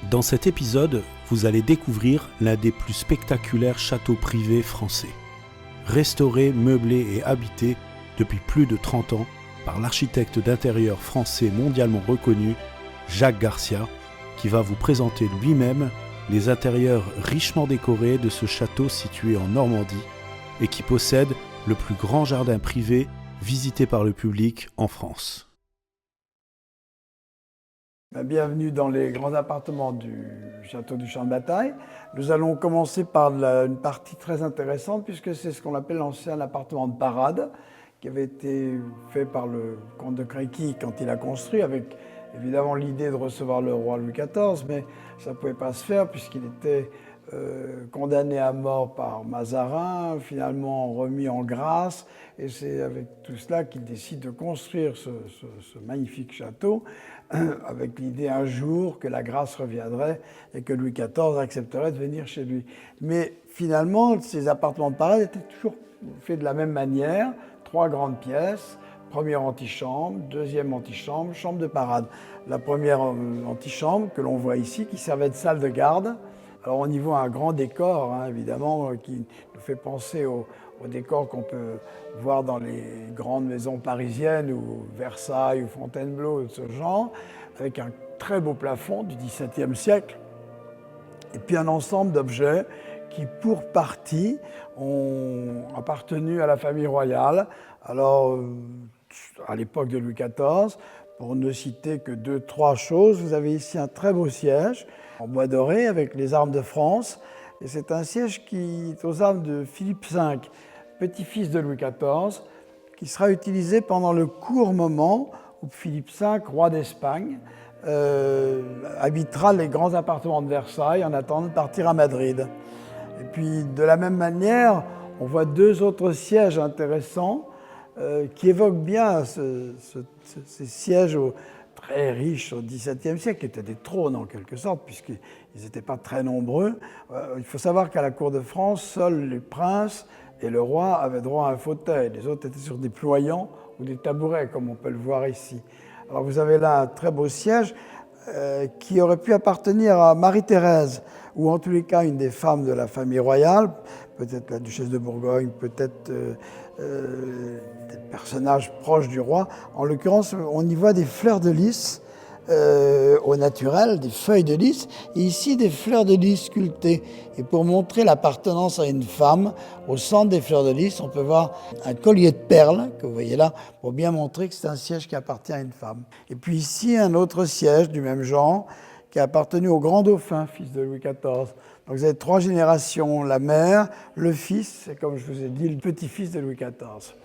Dans cet épisode, vous allez découvrir l'un des plus spectaculaires châteaux privés français. Restauré, meublé et habité depuis plus de 30 ans par l'architecte d'intérieur français mondialement reconnu, Jacques Garcia, qui va vous présenter lui-même les intérieurs richement décorés de ce château situé en Normandie et qui possède le plus grand jardin privé visité par le public en France. Bienvenue dans les grands appartements du château du Champ de Bataille. Nous allons commencer par une partie très intéressante puisque c'est ce qu'on appelle l'ancien appartement de parade qui avait été fait par le comte de Créqui quand il a construit avec évidemment l'idée de recevoir le roi Louis XIV, mais ça ne pouvait pas se faire puisqu'il était condamné à mort par Mazarin, finalement remis en grâce, et c'est avec tout cela qu'il décide de construire ce magnifique château, avec l'idée un jour que la grâce reviendrait et que Louis XIV accepterait de venir chez lui. Mais finalement, ces appartements de parade étaient toujours faits de la même manière, 3 grandes pièces, première antichambre, deuxième antichambre, chambre de parade. La première antichambre que l'on voit ici, qui servait de salle de garde. Alors on y voit un grand décor, évidemment, qui nous fait penser au décor qu'on peut voir dans les grandes maisons parisiennes ou Versailles ou Fontainebleau, de ce genre, avec un très beau plafond du XVIIe siècle, et puis un ensemble d'objets qui, pour partie, ont appartenu à la famille royale. Alors, à l'époque de Louis XIV, pour ne citer que 2-3 choses, vous avez ici un très beau siège en bois doré avec les armes de France. Et c'est un siège qui est aux armes de Philippe V, petit-fils de Louis XIV, qui sera utilisé pendant le court moment où Philippe V, roi d'Espagne, habitera les grands appartements de Versailles en attendant de partir à Madrid. Et puis, de la même manière, on voit 2 autres sièges intéressants qui évoquent bien ces sièges très riches au XVIIe siècle, qui étaient des trônes en quelque sorte, puisqu'ils n'étaient pas très nombreux. Il faut savoir qu'à la cour de France, seuls les princes et le roi avaient droit à un fauteuil. Les autres étaient sur des ployants ou des tabourets, comme on peut le voir ici. Alors vous avez là un très beau siège qui aurait pu appartenir à Marie-Thérèse, ou en tous les cas une des femmes de la famille royale, peut-être la duchesse de Bourgogne, peut-être des personnages proches du roi. En l'occurrence, on y voit des fleurs de lys au naturel, des feuilles de lys, et ici des fleurs de lys sculptées. Et pour montrer l'appartenance à une femme, au centre des fleurs de lys, on peut voir un collier de perles, que vous voyez là, pour bien montrer que c'est un siège qui appartient à une femme. Et puis ici, un autre siège du même genre, qui a appartenu au grand dauphin, fils de Louis XIV. Donc vous avez 3 générations, la mère, le fils, et comme je vous ai dit, le petit-fils de Louis XIV.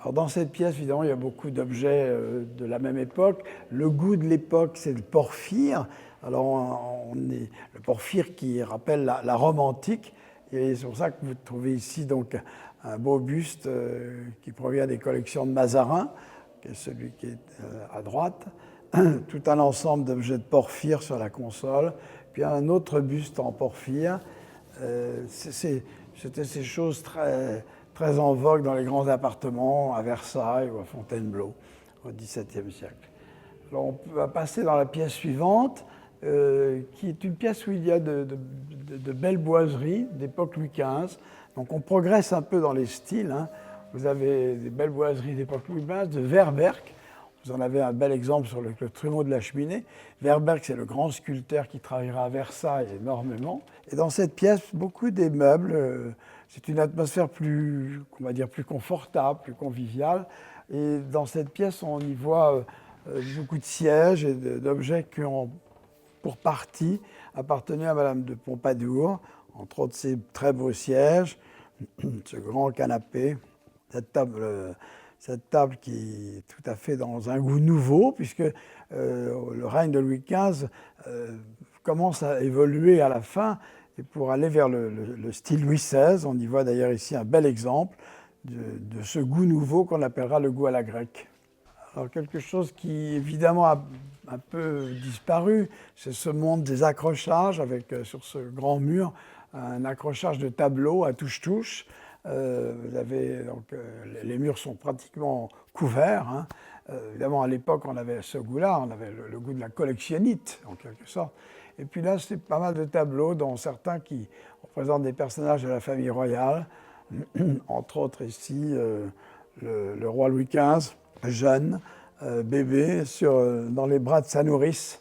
Alors dans cette pièce, évidemment, il y a beaucoup d'objets de la même époque. Le goût de l'époque, c'est le porphyre. Alors le porphyre qui rappelle la Rome antique. Et c'est pour ça que vous trouvez ici donc un beau buste qui provient des collections de Mazarin, qui est celui qui est à droite. Tout un ensemble d'objets de porphyre sur la console. Puis un autre buste en porphyre. C'était ces choses très en vogue dans les grands appartements à Versailles ou à Fontainebleau au XVIIe siècle. Alors on va passer dans la pièce suivante, qui est une pièce où il y a de belles boiseries d'époque Louis XV. Donc on progresse un peu dans les styles. Vous avez des belles boiseries d'époque Louis XV, de Verberck. Vous en avez un bel exemple sur le trumeau de la cheminée. Verberck, c'est le grand sculpteur qui travaillera à Versailles énormément. Et dans cette pièce, beaucoup des meubles, c'est une atmosphère plus, on va dire, plus confortable, plus conviviale. Et dans cette pièce, on y voit beaucoup de sièges et d'objets qui ont, pour partie, appartenu à Madame de Pompadour, entre autres ces très beaux sièges, ce grand canapé, cette table qui est tout à fait dans un goût nouveau, puisque le règne de Louis XV commence à évoluer à la fin, et pour aller vers le style Louis XVI. On y voit d'ailleurs ici un bel exemple de ce goût nouveau qu'on appellera le goût à la grecque. Alors quelque chose qui évidemment a un peu disparu, c'est ce monde des accrochages, avec sur ce grand mur un accrochage de tableaux à touche-touche. Vous avez, donc, les murs sont pratiquement couverts, Évidemment, à l'époque, on avait ce goût-là, on avait le goût de la collectionnite, en quelque sorte. Et puis là, c'est pas mal de tableaux, dont certains qui représentent des personnages de la famille royale, entre autres ici, le roi Louis XV, jeune, bébé, dans les bras de sa nourrice.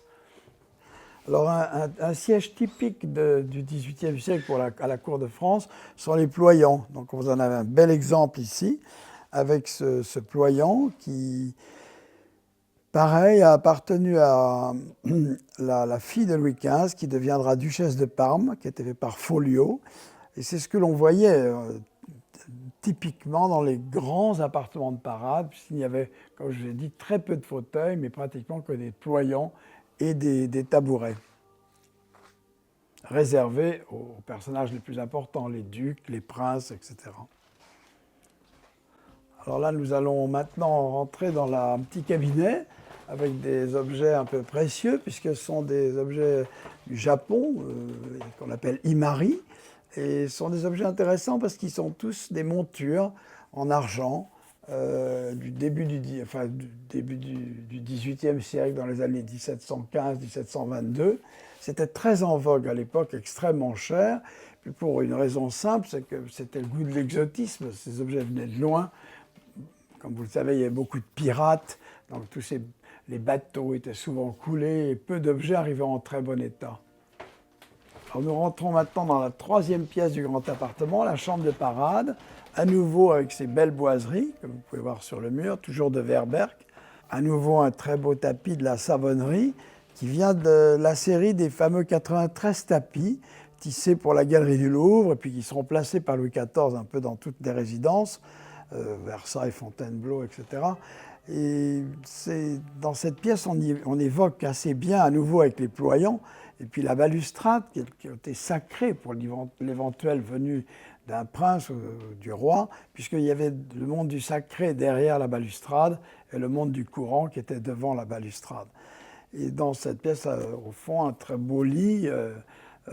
Alors, un siège typique du XVIIIe siècle à la cour de France sont les ployants. Donc, vous en avez un bel exemple ici, avec ce ployant qui, pareil, a appartenu à la fille de Louis XV, qui deviendra duchesse de Parme, qui était faite par Folliot. Et c'est ce que l'on voyait typiquement dans les grands appartements de parade, puisqu'il y avait, comme je l'ai dit, très peu de fauteuils, mais pratiquement que des ployants et des tabourets, réservés aux personnages les plus importants, les ducs, les princes, etc. Alors là, nous allons maintenant rentrer dans un petit cabinet avec des objets un peu précieux, puisque ce sont des objets du Japon, qu'on appelle imari, et ce sont des objets intéressants parce qu'ils sont tous des montures en argent, du début du XVIIIe siècle, dans les années 1715-1722. C'était très en vogue à l'époque, extrêmement cher, puis pour une raison simple, c'est que c'était le goût de l'exotisme. Ces objets venaient de loin. Comme vous le savez, il y avait beaucoup de pirates, donc les bateaux étaient souvent coulés et peu d'objets arrivaient en très bon état. Alors nous rentrons maintenant dans la troisième pièce du grand appartement, la chambre de parade, à nouveau avec ses belles boiseries, comme vous pouvez voir sur le mur, toujours de Verberg. À nouveau un très beau tapis de la Savonnerie, qui vient de la série des fameux 93 tapis, tissés pour la Galerie du Louvre, et puis qui seront placés par Louis XIV un peu dans toutes les résidences, Versailles, Fontainebleau, etc. Et dans cette pièce, on évoque assez bien, à nouveau avec les ployants, et puis la balustrade, qui était sacrée pour l'éventuelle venue d'un prince ou du roi, puisqu'il y avait le monde du sacré derrière la balustrade et le monde du courant qui était devant la balustrade. Et dans cette pièce, au fond, un très beau lit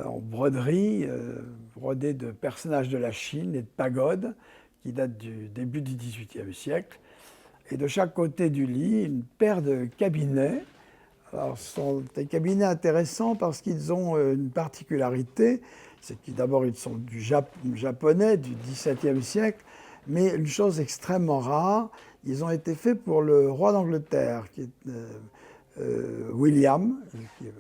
en broderie, brodé de personnages de la Chine et de pagodes, qui date du début du XVIIIe siècle. Et de chaque côté du lit, une paire de cabinets. Alors, ce sont des cabinets intéressants parce qu'ils ont une particularité, c'est que d'abord ils sont du japonais du XVIIe siècle, mais une chose extrêmement rare, ils ont été faits pour le roi d'Angleterre, qui est William,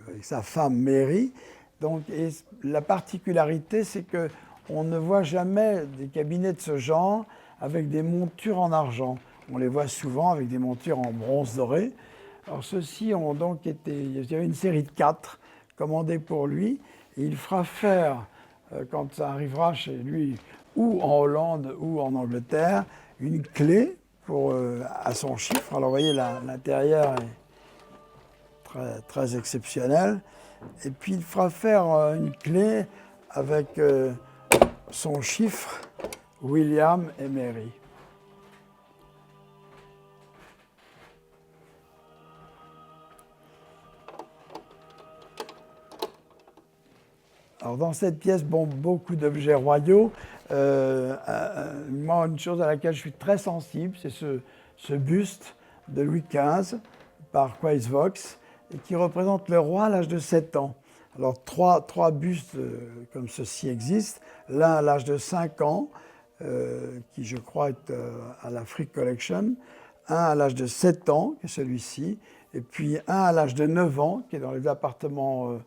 avec sa femme Mary. Donc, et la particularité, c'est qu'on ne voit jamais des cabinets de ce genre avec des montures en argent. On les voit souvent avec des montures en bronze doré. Alors ceux-ci ont donc été... Il y avait une série de 4 commandées pour lui. Et il fera faire, quand ça arrivera chez lui, ou en Hollande ou en Angleterre, une clé à son chiffre. Alors vous voyez, l'intérieur est très, très exceptionnel. Et puis il fera faire une clé avec son chiffre, William et Mary. Alors dans cette pièce, beaucoup d'objets royaux. Moi, une chose à laquelle je suis très sensible, c'est ce buste de Louis XV par Quaisvox, et qui représente le roi à l'âge de 7 ans. Alors trois bustes comme ceci existent. L'un à l'âge de 5 ans, qui je crois est à la Frick Collection. Un à l'âge de 7 ans, qui est celui-ci. Et puis un à l'âge de 9 ans, qui est dans les appartements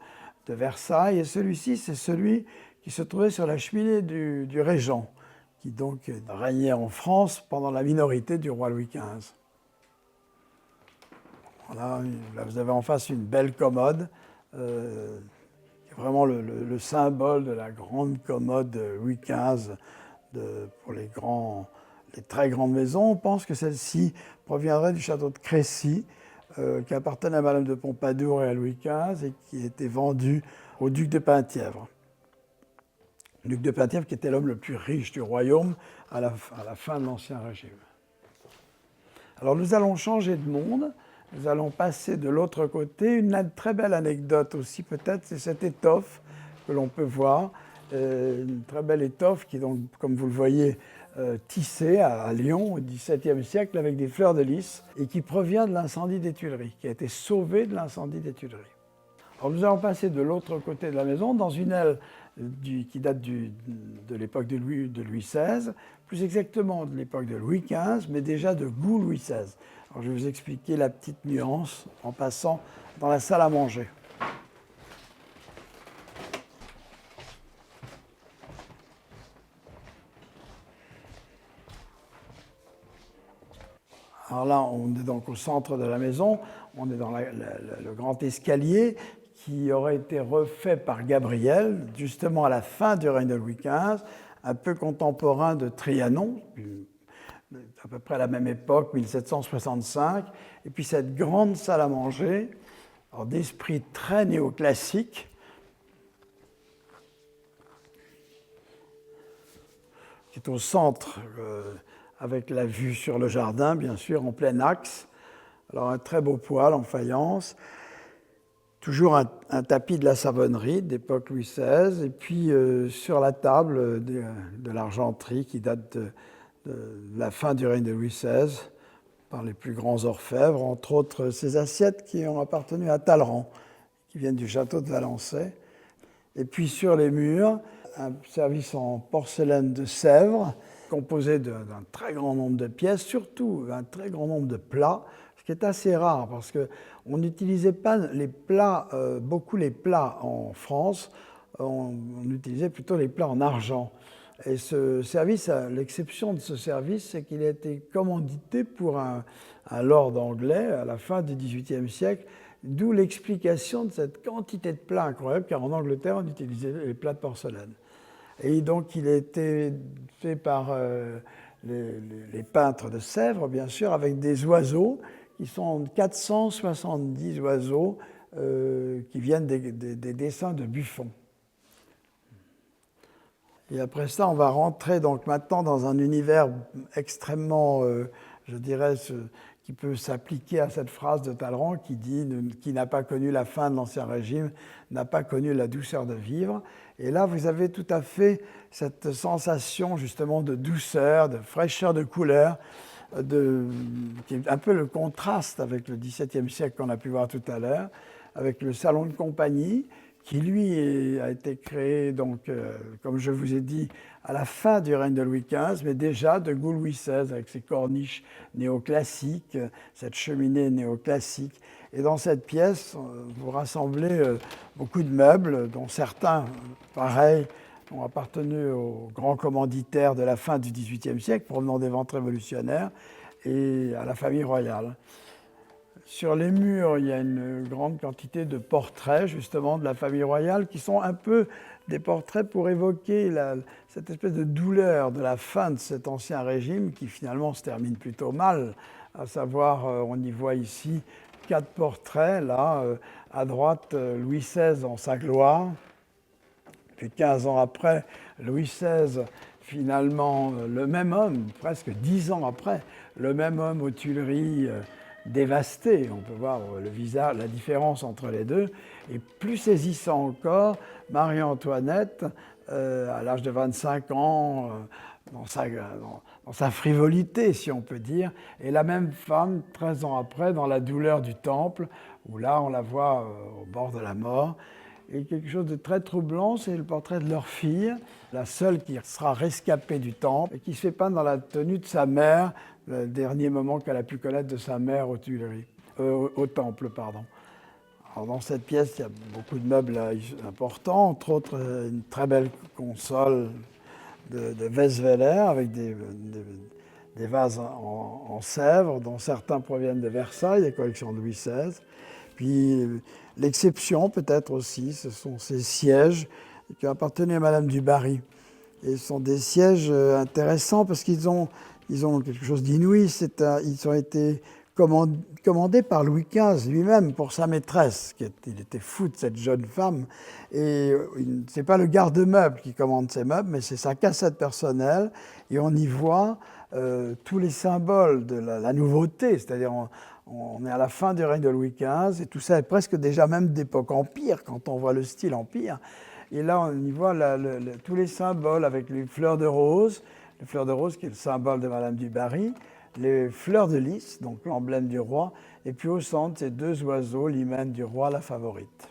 de Versailles. Et celui-ci, c'est celui qui se trouvait sur la cheminée du régent, qui donc régnait en France pendant la minorité du roi Louis XV. Voilà, là vous avez en face une belle commode, qui est vraiment le symbole de la grande commode de Louis XV pour les très grandes maisons. On pense que celle-ci proviendrait du château de Crécy, qui appartenait à Madame de Pompadour et à Louis XV et qui était vendue au duc de Penthièvre. Le duc de Penthièvre qui était l'homme le plus riche du royaume à la fin de l'Ancien Régime. Alors nous allons changer de monde, nous allons passer de l'autre côté. Une très belle anecdote aussi peut-être, c'est cette étoffe que l'on peut voir, une très belle étoffe qui donc, comme vous le voyez, tissé à Lyon au XVIIe siècle avec des fleurs de lys et qui provient de l'incendie des Tuileries, qui a été sauvé de l'incendie des Tuileries. Alors nous allons passer de l'autre côté de la maison, dans une aile qui date de l'époque de Louis XVI, plus exactement de l'époque de Louis XV, mais déjà de goût Louis XVI. Alors je vais vous expliquer la petite nuance en passant dans la salle à manger. Alors là, on est donc au centre de la maison, on est dans le grand escalier qui aurait été refait par Gabriel, justement à la fin du règne de Louis XV, un peu contemporain de Trianon, à peu près à la même époque, 1765, et puis cette grande salle à manger, d'esprit très néoclassique, qui est au centre, avec la vue sur le jardin, bien sûr, en plein axe. Alors un très beau poêle en faïence, toujours un tapis de la Savonnerie d'époque Louis XVI, et puis sur la table de l'argenterie qui date de la fin du règne de Louis XVI, par les plus grands orfèvres, entre autres ces assiettes qui ont appartenu à Talleyrand, qui viennent du château de Valençay. Et puis sur les murs, un service en porcelaine de Sèvres, composé d'un très grand nombre de pièces, surtout un très grand nombre de plats, ce qui est assez rare parce qu'on n'utilisait pas beaucoup les plats en France, on utilisait plutôt les plats en argent. Et ce service, l'exception de ce service, c'est qu'il a été commandité pour un lord anglais à la fin du XVIIIe siècle, d'où l'explication de cette quantité de plats incroyable, car en Angleterre, on utilisait les plats de porcelaine. Et donc, il a été fait par les peintres de Sèvres, bien sûr, avec des oiseaux, qui sont 470 oiseaux qui viennent des dessins de Buffon. Et après ça, on va rentrer donc maintenant dans un univers extrêmement, je dirais, qui peut s'appliquer à cette phrase de Talleyrand qui dit « qui n'a pas connu la fin de l'Ancien Régime, n'a pas connu la douceur de vivre ». Et là, vous avez tout à fait cette sensation justement de douceur, de fraîcheur de couleur, qui est un peu le contraste avec le XVIIe siècle qu'on a pu voir tout à l'heure, avec le salon de compagnie, qui lui a été créé, donc, comme je vous ai dit, à la fin du règne de Louis XV, mais déjà de goût Louis XVI, avec ses corniches néoclassiques, cette cheminée néoclassique. Et dans cette pièce, vous rassemblez beaucoup de meubles, dont certains, pareil, ont appartenu aux grands commanditaires de la fin du XVIIIe siècle, provenant des ventes révolutionnaires, et à la famille royale. Sur les murs, il y a une grande quantité de portraits, justement, de la famille royale, qui sont un peu des portraits pour évoquer cette espèce de douleur de la fin de cet ancien régime, qui finalement se termine plutôt mal. À savoir, on y voit ici 4 portraits, là, à droite, Louis XVI en sa gloire. Puis 15 ans après, Louis XVI, finalement, le même homme, presque 10 ans après, le même homme aux Tuileries, dévasté. On peut voir le visage, la différence entre les deux. Et plus saisissant encore, Marie-Antoinette, à l'âge de 25 ans, dans sa frivolité, si on peut dire, et la même femme, 13 ans après, dans la douleur du temple, où là, on la voit au bord de la mort. Et quelque chose de très troublant, c'est le portrait de leur fille, la seule qui sera rescapée du temple, et qui se fait peindre dans la tenue de sa mère, le dernier moment qu'elle a pu connaître de sa mère aux Tuileries, au temple, pardon. Alors dans cette pièce, il y a beaucoup de meubles importants, entre autres une très belle console de Westweiler avec des vases en Sèvres, dont certains proviennent de Versailles, des collections de Louis XVI. Puis l'exception peut-être aussi, ce sont ces sièges qui ont appartenu à Madame du Barry. Et ce sont des sièges intéressants parce qu'ils ont quelque chose d'inouï. Ils ont été commandés par Louis XV lui-même pour sa maîtresse. Il était fou de cette jeune femme. Et ce n'est pas le garde-meuble qui commande ces meubles, mais c'est sa cassette personnelle. Et on y voit tous les symboles de la nouveauté, c'est-à-dire on est à la fin du règne de Louis XV, et tout ça est presque déjà même d'époque empire, quand on voit le style empire. Et là, on y voit tous les symboles avec les fleurs de rose, les fleurs de rose qui est le symbole de Madame du Barry, les fleurs de lys, donc l'emblème du roi, et puis au centre, ces deux oiseaux, l'hymen du roi, la favorite.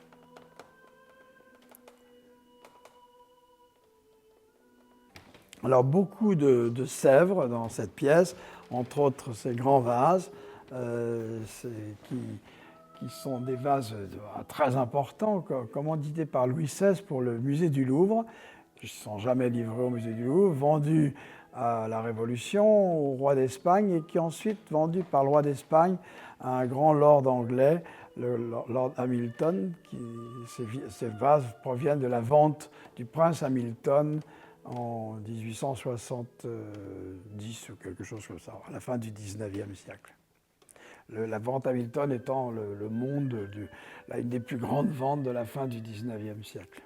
Alors beaucoup de sèvres dans cette pièce, entre autres ces grands vases, qui sont des vases très importants, commandités par Louis XVI pour le musée du Louvre, qui ne sont jamais livrés au musée du Louvre, vendus à la Révolution, au roi d'Espagne, et qui ensuite vendus par le roi d'Espagne à un grand lord anglais, le Lord Hamilton. Ces vases proviennent de la vente du prince Hamilton en 1870 ou quelque chose comme ça, à la fin du 19e siècle. La vente Hamilton étant une des plus grandes ventes de la fin du 19e siècle.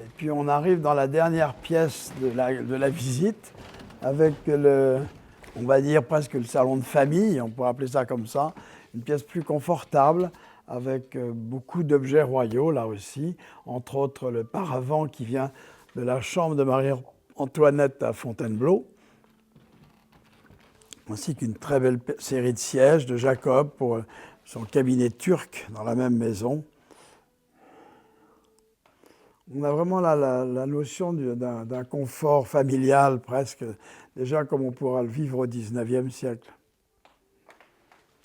Et puis on arrive dans la dernière pièce de la visite, avec on va dire presque le salon de famille, on pourrait appeler ça comme ça, une pièce plus confortable, avec beaucoup d'objets royaux là aussi, entre autres le paravent qui vient de la chambre de Marie-Antoinette à Fontainebleau, ainsi qu'une très belle série de sièges de Jacob pour son cabinet turc dans la même maison. On a vraiment la notion d'un confort familial presque, déjà comme on pourra le vivre au XIXe siècle.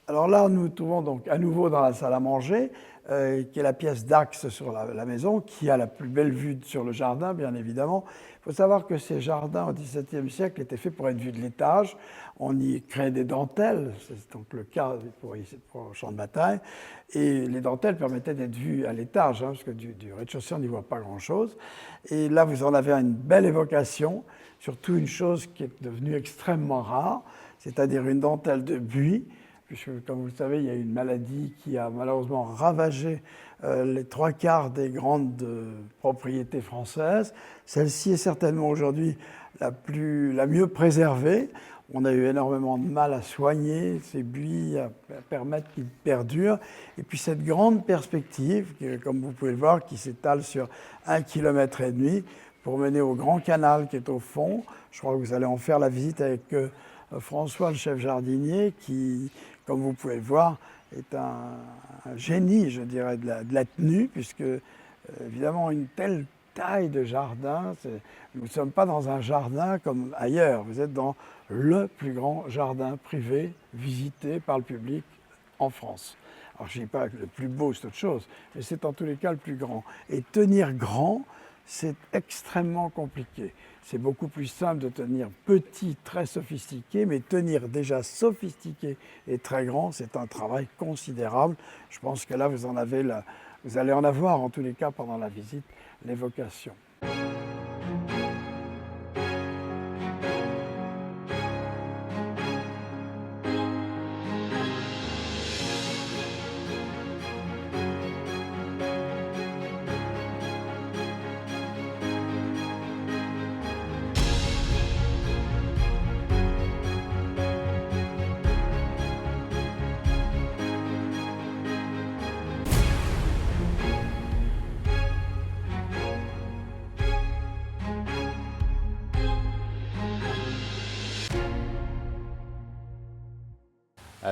Alors là, nous nous trouvons donc à nouveau dans la salle à manger, qui est la pièce d'axe sur la maison, qui a la plus belle vue sur le jardin, bien évidemment. Il faut savoir que ces jardins au XVIIe siècle étaient faits pour être vus de l'étage. On y créait des dentelles, c'est donc le cas pour le champ de bataille. Et les dentelles permettaient d'être vues à l'étage, parce que du rez-de-chaussée, on n'y voit pas grand-chose. Et là, vous en avez une belle évocation, surtout une chose qui est devenue extrêmement rare, c'est-à-dire une dentelle de buis, puisque, comme vous le savez, il y a une maladie qui a malheureusement ravagé les trois quarts des grandes propriétés françaises. Celle-ci est certainement aujourd'hui la mieux préservée. On a eu énormément de mal à soigner ces buis, à permettre qu'ils perdurent. Et puis cette grande perspective, comme vous pouvez le voir, qui s'étale sur 1,5 km pour mener au grand canal qui est au fond. Je crois que vous allez en faire la visite avec François, le chef jardinier, qui, comme vous pouvez le voir, est un génie, je dirais, de la tenue, puisque, évidemment, une telle taille de jardin, nous ne sommes pas dans un jardin comme ailleurs, vous êtes dans le plus grand jardin privé visité par le public en France. Alors, je ne dis pas que le plus beau, c'est autre chose, mais c'est en tous les cas le plus grand. Et tenir grand, c'est extrêmement compliqué. C'est beaucoup plus simple de tenir petit, très sophistiqué, mais tenir déjà sophistiqué et très grand, c'est un travail considérable. Je pense que là, vous allez en avoir, en tous les cas, pendant la visite, l'évocation.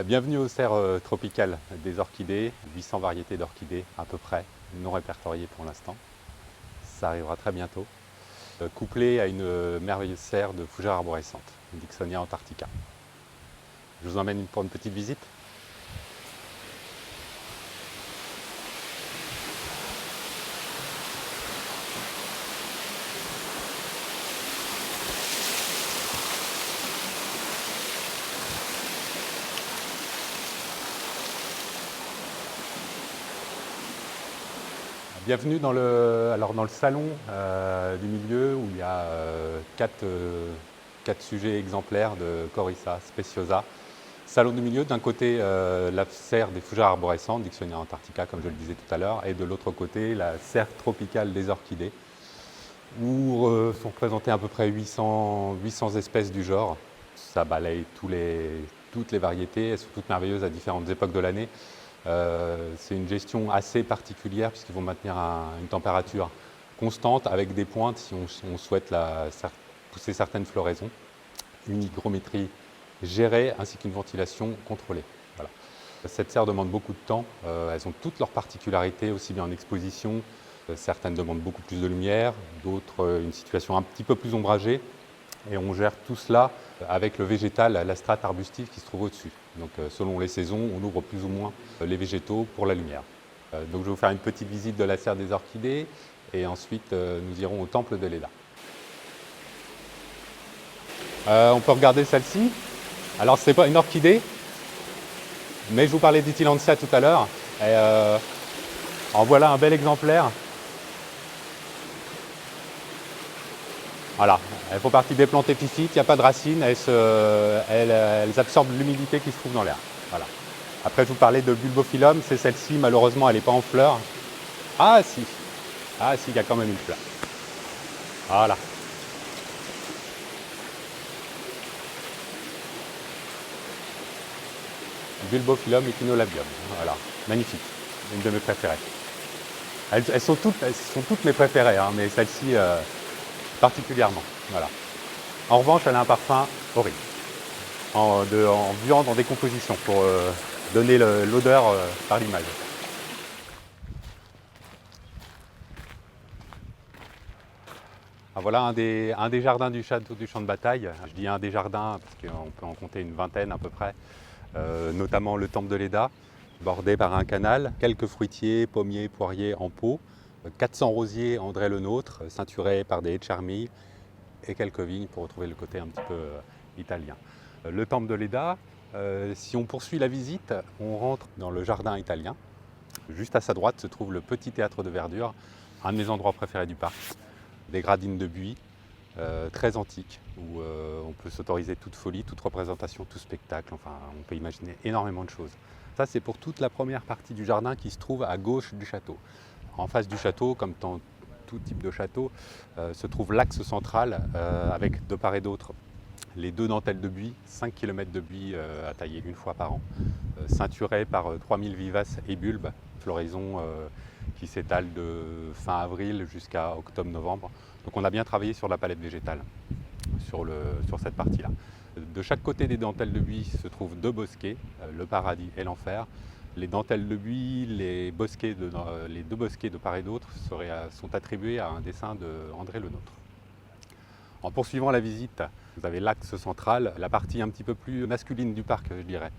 Bienvenue aux serres tropicales des orchidées, 800 variétés d'orchidées à peu près, non répertoriées pour l'instant. Ça arrivera très bientôt, couplé à une merveilleuse serre de fougères arborescentes, Dicksonia antarctica. Je vous emmène pour une petite visite. Bienvenue dans le salon du milieu où il y a quatre sujets exemplaires de Coryssa speciosa. Salon du milieu, d'un côté la serre des fougères arborescentes, Dicksonia antarctica comme je le disais tout à l'heure, et de l'autre côté la serre tropicale des orchidées, où sont représentées à peu près 800 espèces du genre. Ça balaye toutes les variétés, elles sont toutes merveilleuses à différentes époques de l'année. C'est une gestion assez particulière puisqu'ils vont maintenir une température constante avec des pointes si on souhaite pousser certaines floraisons. Une hygrométrie gérée ainsi qu'une ventilation contrôlée. Voilà. Cette serre demande beaucoup de temps. Elles ont toutes leurs particularités, aussi bien en exposition. Certaines demandent beaucoup plus de lumière, d'autres une situation un petit peu plus ombragée. Et on gère tout cela avec le végétal, la strate arbustive qui se trouve au-dessus. Donc selon les saisons, on ouvre plus ou moins les végétaux pour la lumière. Donc je vais vous faire une petite visite de la serre des orchidées et ensuite nous irons au temple de Leda. On peut regarder celle-ci. Alors ce n'est pas une orchidée, mais je vous parlais d'Itilantia tout à l'heure. En voilà un bel exemplaire. Voilà, elles font partie des plantes épiphytes, il n'y a pas de racines, elles absorbent l'humidité qui se trouve dans l'air. Voilà. Après, je vous parlais de bulbophyllum, c'est celle-ci, malheureusement, elle n'est pas en fleurs. Ah si, il y a quand même une fleur. Voilà. Bulbophyllum echinolabium, voilà, magnifique, une de mes préférées. Elles sont toutes mes préférées, hein, mais celle-ci particulièrement. Voilà. En revanche, elle a un parfum horrible, en viande en décomposition, pour donner l'odeur par l'image. Voilà un des jardins du château du Champ de Bataille. Je dis un des jardins parce qu'on peut en compter une vingtaine à peu près, notamment le temple de Leda, bordé par un canal, quelques fruitiers, pommiers, poiriers en pot, 400 rosiers André le Nôtre, ceinturés par des haies de charmille et quelques vignes pour retrouver le côté un petit peu italien. Le temple de Leda, si on poursuit la visite, on rentre dans le jardin italien. Juste à sa droite se trouve le petit théâtre de verdure, un de mes endroits préférés du parc. Des gradines de buis très antiques où on peut s'autoriser toute folie, toute représentation, tout spectacle. Enfin, on peut imaginer énormément de choses. Ça, c'est pour toute la première partie du jardin qui se trouve à gauche du château. En face du château, comme dans tout type de château, se trouve l'axe central avec de part et d'autre les 2 dentelles de buis, 5 km de buis à tailler une fois par an, ceinturés par 3000 vivaces et bulbes, floraison qui s'étale de fin avril jusqu'à octobre-novembre. Donc on a bien travaillé sur la palette végétale, sur cette partie-là. De chaque côté des dentelles de buis se trouvent 2 bosquets, le paradis et l'enfer. Les dentelles de buis, les 2 bosquets de part et d'autre sont attribués à un dessin d'André le Nôtre. En poursuivant la visite, vous avez l'axe central, la partie un petit peu plus masculine du parc, je dirais,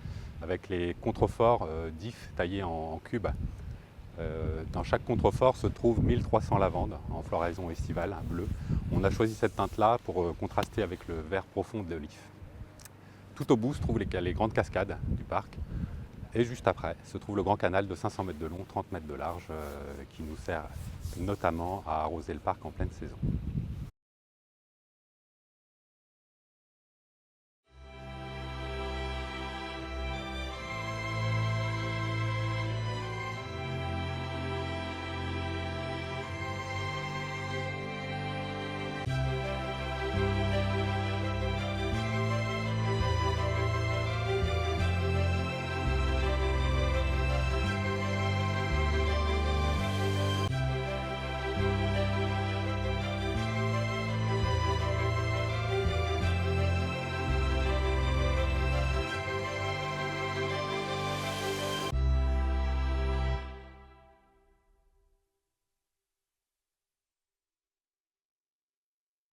avec les contreforts d'ifs taillés en cubes. Dans chaque contrefort se trouvent 1300 lavandes en floraison estivale, bleu. On a choisi cette teinte-là pour contraster avec le vert profond de l'if. Tout au bout se trouvent les grandes cascades du parc. Et juste après se trouve le grand canal de 500 mètres de long, 30 mètres de large, qui nous sert notamment à arroser le parc en pleine saison.